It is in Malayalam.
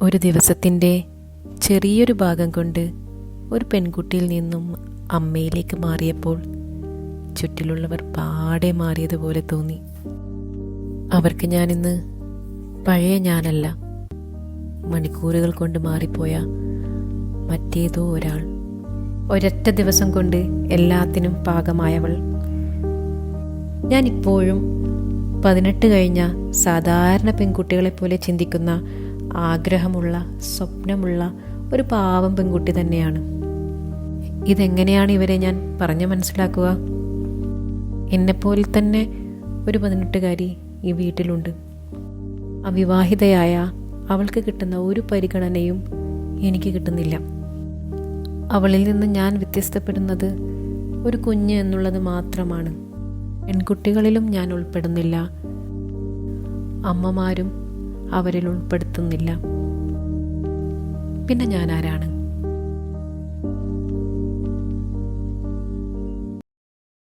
ഒരു ദിവസത്തിൻ്റെ ചെറിയൊരു ഭാഗം കൊണ്ട് ഒരു പെൺകുട്ടിയിൽ നിന്നും അമ്മയിലേക്ക് മാറിയപ്പോൾ ചുറ്റിലുള്ളവർ പാടെ മാറിയതുപോലെ തോന്നി. അവർക്ക് ഞാനിന്ന് പഴയ ഞാനല്ല, മണിക്കൂറുകൾ കൊണ്ട് മാറിപ്പോയ മറ്റേതോ ഒരാൾ. ഒരൊറ്റ ദിവസം കൊണ്ട് എല്ലാത്തിനും പാകമായവൾ. ഞാനിപ്പോഴും 18 കഴിഞ്ഞ സാധാരണ പെൺകുട്ടികളെപ്പോലെ ചിന്തിക്കുന്ന, ആഗ്രഹമുള്ള, സ്വപ്നമുള്ള ഒരു പാവം പെൺകുട്ടി തന്നെയാണ്. ഇതെങ്ങനെയാണ് ഇവരെ ഞാൻ പറഞ്ഞു മനസ്സിലാക്കുക? എന്നെപ്പോലെ തന്നെ ഒരു 18കാരി ഈ വീട്ടിലുണ്ട്. അവിവാഹിതയായ അവൾക്ക് കിട്ടുന്ന ഒരു പരിഗണനയും എനിക്ക് കിട്ടുന്നില്ല. അവളിൽ നിന്ന് ഞാൻ വ്യത്യസ്തപ്പെടുന്നത് ഒരു കുഞ്ഞ് എന്നുള്ളത് മാത്രമാണ്. പെൺകുട്ടികളിലും ഞാൻ ഉൾപ്പെടുന്നില്ല, അമ്മമാരും അവരിൽ ഉൾപ്പെടുത്തുന്നില്ല. പിന്നെ ഞാൻ ആരാണ്?